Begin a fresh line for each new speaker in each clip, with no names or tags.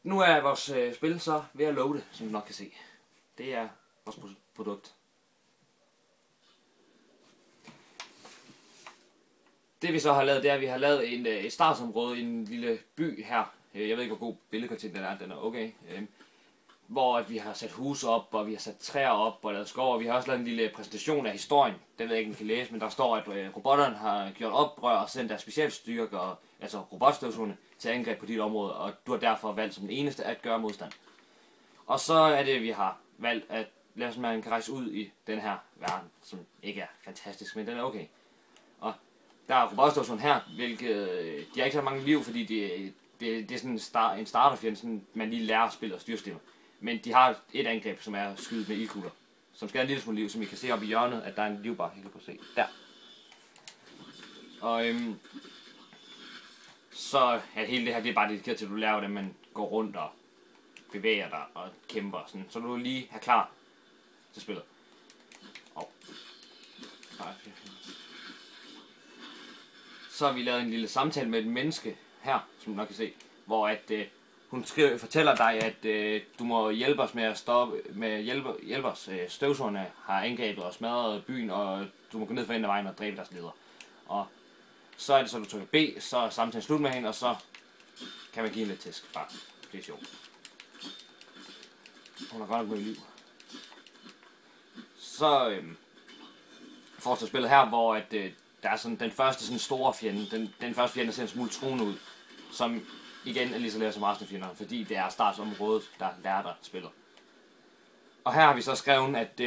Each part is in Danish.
Nu er vores spil så ved at loade, som du nok kan se. Det er vores produkt. Det vi så har lavet, det er, at vi har lavet et startsområde i en lille by her. Jeg ved ikke, hvor god billedkvalitet den er okay. Hvor vi har sat huse op, og vi har sat træer op og lavet skov, og vi har også lavet en lille præsentation af historien. Den ved jeg ikke, om I kan læse, men der står, at robotterne har gjort oprør og sendt deres specialstyrker, altså robotstøvsugerne, til angreb på dit område, og du har derfor valgt som den eneste at gøre modstand. Og så er det, vi har valgt at lade, som man kan rejse ud i den her verden, som ikke er fantastisk, men den er okay. Og der er robotstøvsugeren her, hvilket de har ikke så mange liv, fordi det er sådan en starterfjende, sådan man lige lærer at spille og styrstemmer. Men de har et angreb, som er skyde med ildkugler, som skal have en lille smule liv, som I kan se oppe i hjørnet, at der er en livbar, helt på se. Der. Og så ja, hele det her, det er bare dedikeret til, at du lærer, hvordan man går rundt og bevæger dig og kæmper og sådan. Så du lige er klar til spillet. Så har vi lavet en lille samtale med et menneske her, som du nok kan se, hvor at hun fortæller dig, at du må hjælpe os med at stoppe, hjælpe os. Støvsugerne har angrebet og smadret byen, og du må gå ned for enden af vejen og dræbe deres leder. Og så er det så, du trykker B, så er samtalen slut med hende, og så kan man give hende lidt tæsk. Bare, det er sjovt. Hun har godt nok noget liv. Så fortsætter spillet her, hvor at, der er sådan den første sådan store fjende. Den første fjende ser en smule truende ud, som igen er lige så lærer som resten af fjenderne, fordi det er startsområdet, der lærer dig spillet. Og her har vi så skrevet, at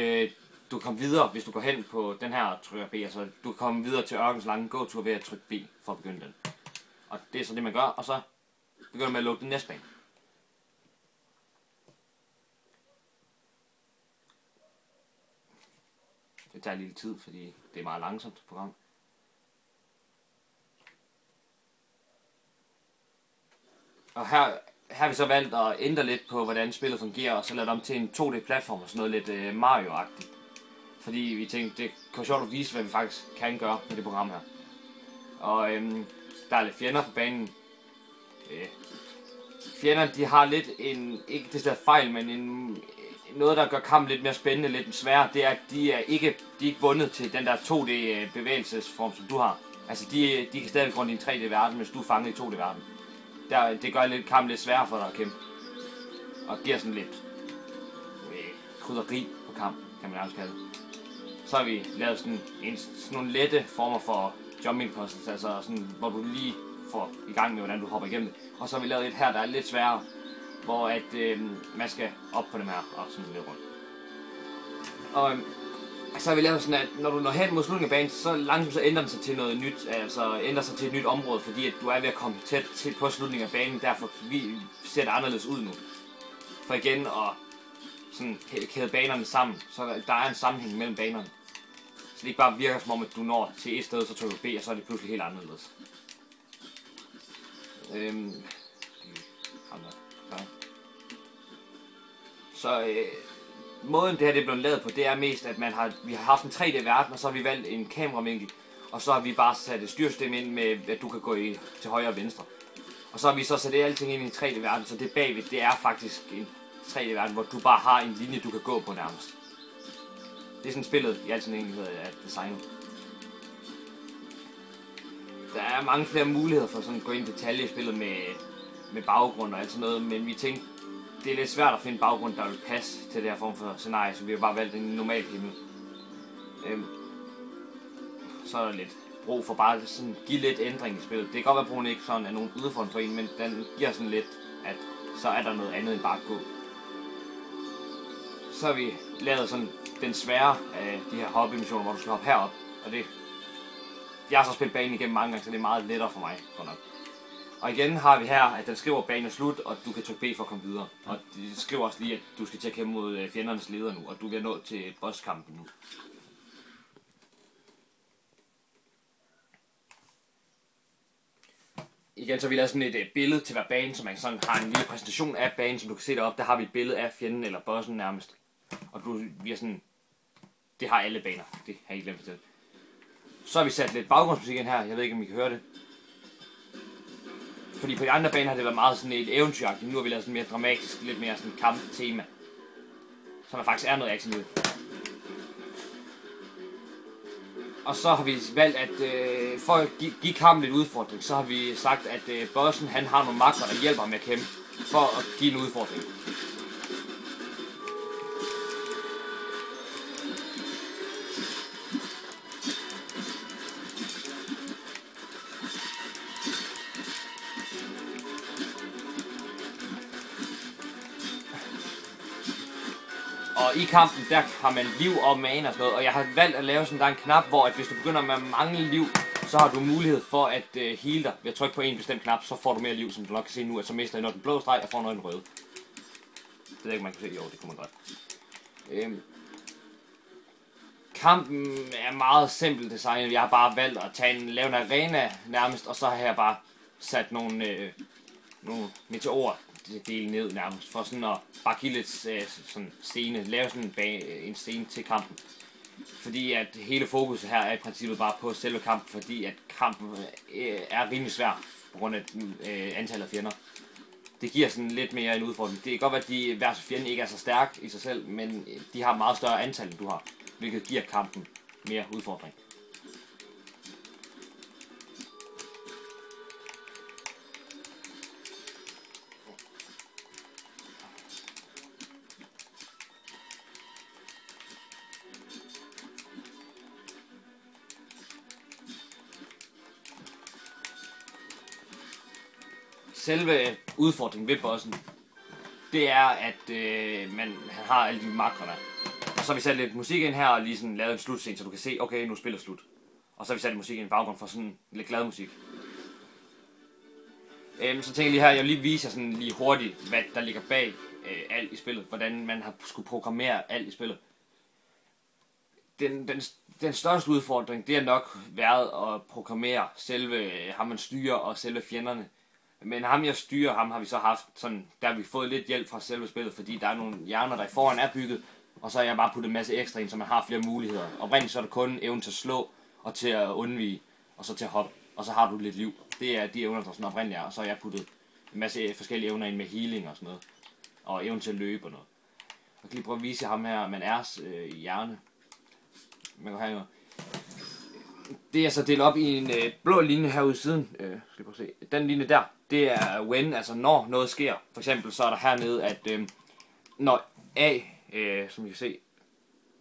du kan videre, hvis du går hen på den her og trykker B, altså du kan komme videre til ørkens lange gåtur ved at trykke B for at begynde den. Og det er så det man gør, og så begynder man at lukke den næste bane. Det tager lidt tid, fordi det er meget langsomt program. Og her har vi så valgt at ændre lidt på, hvordan spillet fungerer, og så lade det om til en 2D-platform og sådan noget lidt Mario-agtigt. Fordi vi tænkte, det kunne sjovt at vise, hvad vi faktisk kan gøre med det program her. Og der er lidt fjender på banen. Fjenderne, de har lidt ikke det der fejl, men noget, der gør kampen lidt mere spændende, lidt sværere, det er, at de er ikke bundet til den der 2D-bevægelsesform, som du har. Altså, de kan stadig rundt i en 3D-verden, hvis du er fanget i 2D-verden. Det gør lidt kampen lidt sværere for dig at kæmpe. Og giver sådan lidt krydderi på kamp, kan man nærmest kalde det. Så har vi lavet sådan nogle lette former for jumping puzzles, altså sådan, hvor du lige får i gang med, hvordan du hopper igennem det. Og så har vi lavet et her, der er lidt sværere, hvor at man skal op på dem her og sådan lidt rundt. Og så har vi lavet sådan, at når du når hen mod slutningen af banen, så langsomt så ændrer den sig til noget nyt, altså ændrer sig til et nyt område, fordi at du er ved at komme tæt på slutningen af banen, derfor ser det anderledes ud nu. For igen at sådan kæde banerne sammen, så der er en sammenhæng mellem banerne. Så det ikke bare virker som om, at du når til et sted, så trykker du B, og så er det pludselig helt anderledes. Så måden det her det er blevet lavet på, det er mest, at vi har haft en 3D-verden, og så har vi valgt en kameravinkel, og så har vi bare sat et styrstemme ind med, at du kan gå til højre og venstre. Og så har vi så sat alting ind i en 3D-verden, så det bagved, det er faktisk en 3D-verden, hvor du bare har en linje, du kan gå på nærmest. Det er sådan spillet i al sin enkelhed af designet. Der er mange flere muligheder for sådan at gå ind i detalje i spillet med baggrund og alt sådan noget, men vi tænkte, det er lidt svært at finde baggrund, der vil passe til det her form for scenarie, så vi har bare valgt en normal himmel. Så er der lidt brug for bare sådan give lidt ændring i spillet. Det kan godt være, at brugen ikke sådan er nogen udfordring for en, men den giver sådan lidt, at så er der noget andet end bare at gå. Så har vi lavet sådan den svære af de her hoppemissioner, hvor du skal hoppe herop, og det jeg har så spillet banen igennem mange gange, så det er meget lettere for mig, godt nok. Og igen har vi her, at den skriver, at banen er slut, og du kan trykke B for at komme videre. Og det skriver også lige, at du skal til at kæmpe mod fjendernes leder nu, og du vil nå til bosskampen nu. Igen så har vi lavet sådan et billede til hver bane, så man sådan har en lille præsentation af banen, som du kan se deroppe. Der har vi et billede af fjenden eller bossen nærmest. Og vi er sådan, det har alle baner, det har I glemt til. Så har vi sat lidt baggrundsmusik ind her, jeg ved ikke om I kan høre det. Fordi på de andre baner har det været meget sådan et eventyragtigt. Nu har vi lavet sådan mere dramatisk, lidt mere sådan kamptema. Så der faktisk er noget action i. Og så har vi valgt, at for at give kampen lidt udfordring, så har vi sagt, at bossen han har nogle magter, der hjælper ham med at kæmpe, for at give en udfordring. Og i kampen, der har man liv og mana og sådan noget, og jeg har valgt at lave sådan, der er en knap, hvor at hvis du begynder med at mangle liv, så har du mulighed for at heale dig. Ved at trykke på en bestemt knap, så får du mere liv, som du nok kan se nu, at så mister jeg noget den blå streg, og får noget den røde. Det ved jeg ikke, man kan se. Jo, det kunne man godt. Kampen er meget simpelt designet. Jeg har bare valgt at lave en arena nærmest, og så har jeg bare sat nogle meteorer dele ned nærmest, for sådan at bare give lidt sådan scene, lave sådan en scene til kampen. Fordi at hele fokuset her er i princippet bare på selve kampen, fordi at kampen er rimelig svær på grund af antallet af fjender. Det giver sådan lidt mere en udfordring. Det kan godt være, at de hver fjende ikke er så stærk i sig selv, men de har meget større antal, end du har, hvilket giver kampen mere udfordring. Selve udfordringen ved bossen, det er, at han har alle de makroer der. Og så har vi sat lidt musik ind her og lige sådan lavet en slutscene, så du kan se, okay, nu spiller slut. Og så har vi sat lidt musik ind i baggrund for sådan lidt glad musik. Så tænker jeg lige her, jeg vil lige vise jer sådan lige hurtigt, hvad der ligger bag alt i spillet. Hvordan man har skulle programmere alt i spillet. Den største udfordring, det har nok været at programmere selve ham man styrer og selve fjenderne. Men ham jeg styrer, ham har vi så haft sådan, der har vi fået lidt hjælp fra selve spillet, fordi der er nogle hjerner, der i forvejen er bygget, og så har jeg bare puttet en masse ekstra ind, så man har flere muligheder. Oprindeligt så er der kun evnen til at slå, og til at undvige, og så til at hoppe, og så har du lidt liv. Det er de evner, der sådan oprindeligt er, og så har jeg puttet en masse forskellige evner ind med healing og sådan noget, og evnen til at løbe og noget. Jeg kan lige prøve at vise ham her, man er hjerne. Man kan have noget. Det er så delt op i en blå linje herude i siden. Skal vi prøve at se. Den linje der, det er when, altså når noget sker. For eksempel så er der hernede, at når A, som vi kan se,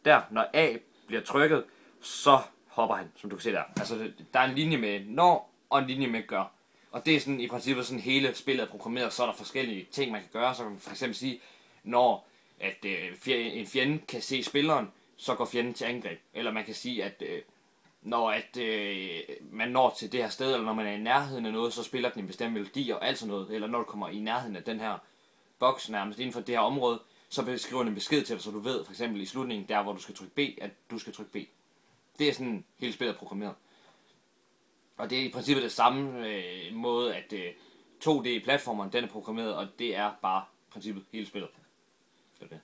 der, når A bliver trykket, så hopper han, som du kan se der. Altså der er en linje med når, og en linje med gør. Og det er sådan i princippet sådan hele spillet er programmeret, så er der forskellige ting man kan gøre. Så kan man for eksempel sige, når at en fjende kan se spilleren, så går fjenden til angreb. Eller man kan sige, at når man når til det her sted, eller når man er i nærheden af noget, så spiller den en bestemt melodi og alt sådan noget. Eller når du kommer i nærheden af den her boks nærmest inden for det her område, så beskriver den en besked til dig, så du ved for eksempel i slutningen, der hvor du skal trykke B, at du skal trykke B. Det er sådan hele spillet programmeret. Og det er i princippet det samme måde, at 2D-platformeren den er programmeret, og det er bare i princippet hele spillet. Det er det.